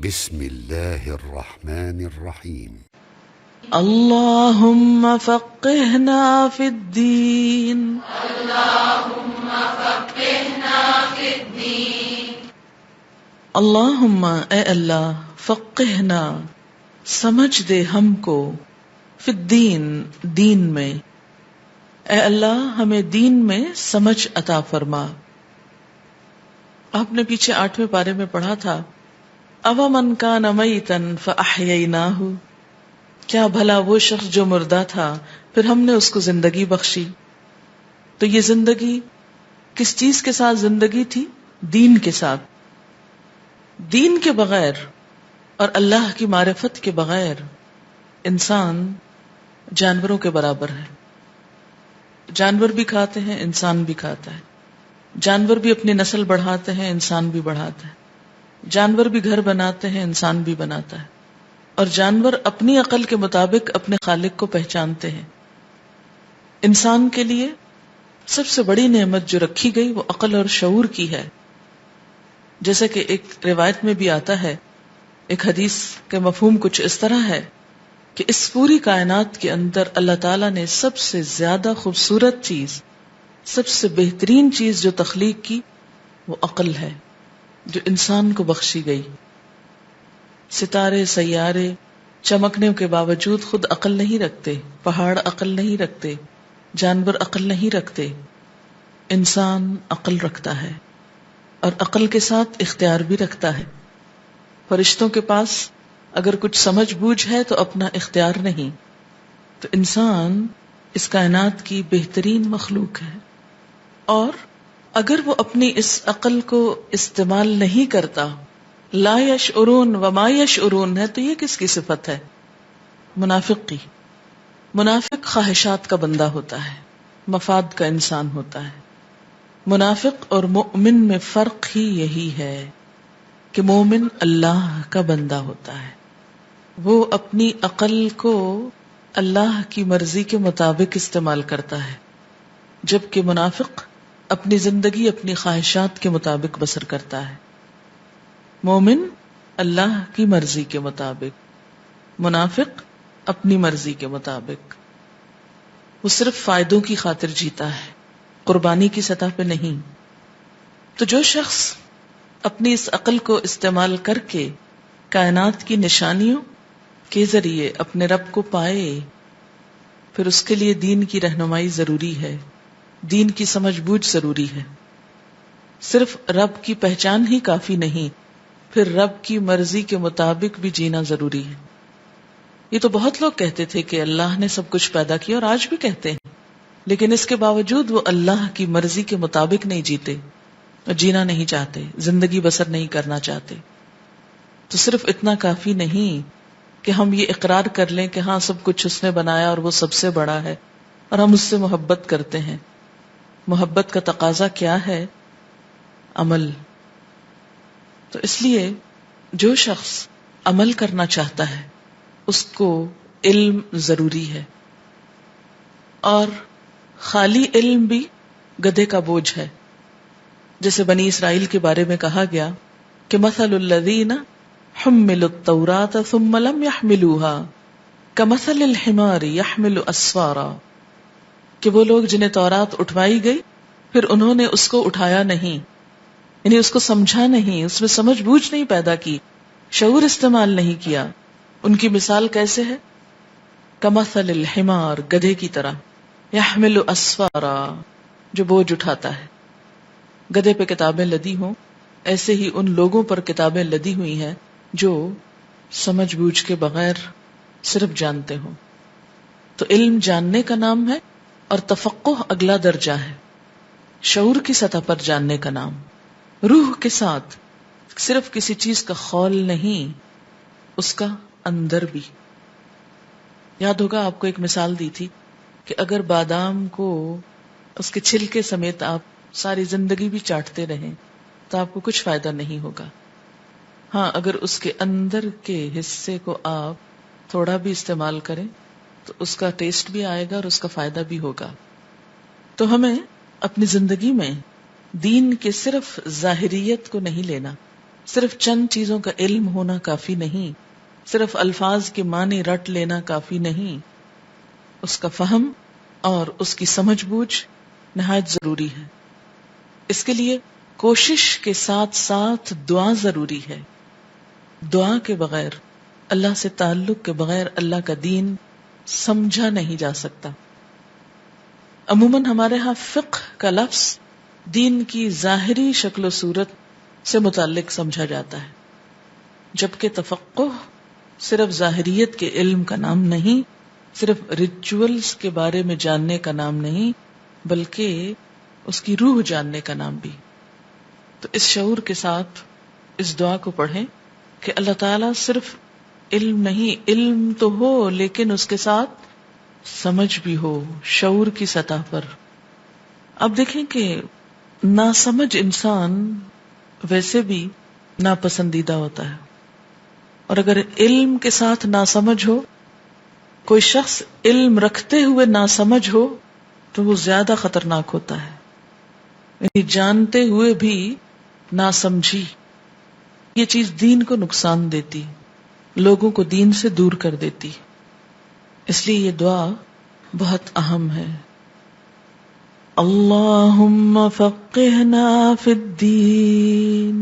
بسم اللہ الرحمن الرحیم. اللہم فقہنا فی الدین. اللہم فقہنا فی الدین. اللہم اے اللہ، فقہنا سمجھ دے ہم کو، فی الدین دین میں. اے اللہ ہمیں دین میں سمجھ عطا فرما. آپ نے پیچھے 8ویں پارے میں پڑھا تھا، اومن کان میتا فاحییناہ، کیا بھلا وہ شخص جو مردہ تھا پھر ہم نے اس کو زندگی بخشی. تو یہ زندگی کس چیز کے ساتھ زندگی تھی؟ دین کے ساتھ. دین کے بغیر اور اللہ کی معرفت کے بغیر انسان جانوروں کے برابر ہے. جانور بھی کھاتے ہیں، انسان بھی کھاتا ہے. جانور بھی اپنی نسل بڑھاتے ہیں، انسان بھی بڑھاتا ہے. جانور بھی گھر بناتے ہیں، انسان بھی بناتا ہے. اور جانور اپنی عقل کے مطابق اپنے خالق کو پہچانتے ہیں. انسان کے لیے سب سے بڑی نعمت جو رکھی گئی وہ عقل اور شعور کی ہے. جیسا کہ ایک روایت میں بھی آتا ہے، ایک حدیث کے مفہوم کچھ اس طرح ہے کہ اس پوری کائنات کے اندر اللہ تعالیٰ نے سب سے زیادہ خوبصورت چیز، سب سے بہترین چیز جو تخلیق کی وہ عقل ہے، جو انسان کو بخشی گئی. ستارے سیارے چمکنے کے باوجود خود عقل نہیں رکھتے، پہاڑ عقل نہیں رکھتے، جانور عقل نہیں رکھتے. انسان عقل رکھتا ہے اور عقل کے ساتھ اختیار بھی رکھتا ہے. فرشتوں کے پاس اگر کچھ سمجھ بوجھ ہے تو اپنا اختیار نہیں. تو انسان اس کائنات کی بہترین مخلوق ہے، اور اگر وہ اپنی اس عقل کو استعمال نہیں کرتا، لا یشعرون وما یشعرون ہے، تو یہ کس کی صفت ہے؟ منافق کی. منافق خواہشات کا بندہ ہوتا ہے، مفاد کا انسان ہوتا ہے. منافق اور مومن میں فرق ہی یہی ہے کہ مومن اللہ کا بندہ ہوتا ہے، وہ اپنی عقل کو اللہ کی مرضی کے مطابق استعمال کرتا ہے، جبکہ منافق اپنی زندگی اپنی خواہشات کے مطابق بسر کرتا ہے. مومن اللہ کی مرضی کے مطابق، منافق اپنی مرضی کے مطابق. وہ صرف فائدوں کی خاطر جیتا ہے، قربانی کی سطح پہ نہیں. تو جو شخص اپنی اس عقل کو استعمال کر کے کائنات کی نشانیوں کے ذریعے اپنے رب کو پائے، پھر اس کے لیے دین کی رہنمائی ضروری ہے، دین کی سمجھ بوجھ ضروری ہے. صرف رب کی پہچان ہی کافی نہیں، پھر رب کی مرضی کے مطابق بھی جینا ضروری ہے. یہ تو بہت لوگ کہتے تھے کہ اللہ نے سب کچھ پیدا کیا، اور آج بھی کہتے ہیں، لیکن اس کے باوجود وہ اللہ کی مرضی کے مطابق نہیں جیتے اور جینا نہیں چاہتے، زندگی بسر نہیں کرنا چاہتے. تو صرف اتنا کافی نہیں کہ ہم یہ اقرار کر لیں کہ ہاں سب کچھ اس نے بنایا اور وہ سب سے بڑا ہے اور ہم اس سے محبت کرتے ہیں. محبت کا تقاضا کیا ہے؟ عمل. تو اس لیے جو شخص عمل کرنا چاہتا ہے اس کو علم ضروری ہے، اور خالی علم بھی گدھے کا بوجھ ہے. جیسے بنی اسرائیل کے بارے میں کہا گیا کہ مثل الذین حملوا التوراۃ ثم لم يحملوها کمثل الحمار يحمل اسفارا، کہ وہ لوگ جنہیں تورات اٹھوائی گئی پھر انہوں نے اس کو اٹھایا نہیں، یعنی اس کو سمجھا نہیں، اس میں سمجھ بوجھ نہیں پیدا کی، شعور استعمال نہیں کیا. ان کی مثال کیسے ہے؟ کمثل الحمار، گدھے کی طرح، یحمل اسفارا، جو بوجھ اٹھاتا ہے. گدھے پہ کتابیں لدی ہوں، ایسے ہی ان لوگوں پر کتابیں لدی ہوئی ہیں جو سمجھ بوجھ کے بغیر صرف جانتے ہوں. تو علم جاننے کا نام ہے، اور تفقہ اگلا درجہ ہے، شعور کی سطح پر جاننے کا نام، روح کے ساتھ، صرف کسی چیز کا خول نہیں، اس کا اندر بھی. یاد ہوگا آپ کو ایک مثال دی تھی کہ اگر بادام کو اس کے چھلکے سمیت آپ ساری زندگی بھی چاٹتے رہیں تو آپ کو کچھ فائدہ نہیں ہوگا. ہاں اگر اس کے اندر کے حصے کو آپ تھوڑا بھی استعمال کریں تو اس کا ٹیسٹ بھی آئے گا اور اس کا فائدہ بھی ہوگا. تو ہمیں اپنی زندگی میں دین کے صرف ظاہریت کو نہیں لینا، صرف چند چیزوں کا علم ہونا کافی نہیں، صرف الفاظ کے معنی رٹ لینا کافی نہیں، اس کا فہم اور اس کی سمجھ بوجھ نہایت ضروری ہے۔ اس کے لیے کوشش کے ساتھ ساتھ دعا ضروری ہے۔ دعا کے بغیر، اللہ سے تعلق کے بغیر اللہ کا دین سمجھا نہیں جا سکتا۔ عموماً ہمارے ہاں فقہ کا لفظ دین کی ظاہری شکل و صورت سے متعلق سمجھا جاتا ہے، جبکہ تفقہ صرف ظاہریت کے علم کا نام نہیں، صرف ریچولز کے بارے میں جاننے کا نام نہیں، بلکہ اس کی روح جاننے کا نام بھی۔ تو اس شعور کے ساتھ اس دعا کو پڑھیں کہ اللہ تعالیٰ صرف علم نہیں، علم تو ہو لیکن اس کے ساتھ سمجھ بھی ہو، شعور کی سطح پر۔ اب دیکھیں کہ ناسمجھ انسان ویسے بھی ناپسندیدہ ہوتا ہے، اور اگر علم کے ساتھ ناسمجھ ہو، کوئی شخص علم رکھتے ہوئے ناسمجھ ہو تو وہ زیادہ خطرناک ہوتا ہے، یعنی جانتے ہوئے بھی ناسمجھی، یہ چیز دین کو نقصان دیتی، لوگوں کو دین سے دور کر دیتی۔ اس لیے یہ دعا بہت اہم ہے۔ اللہم فقہنا فی الدین،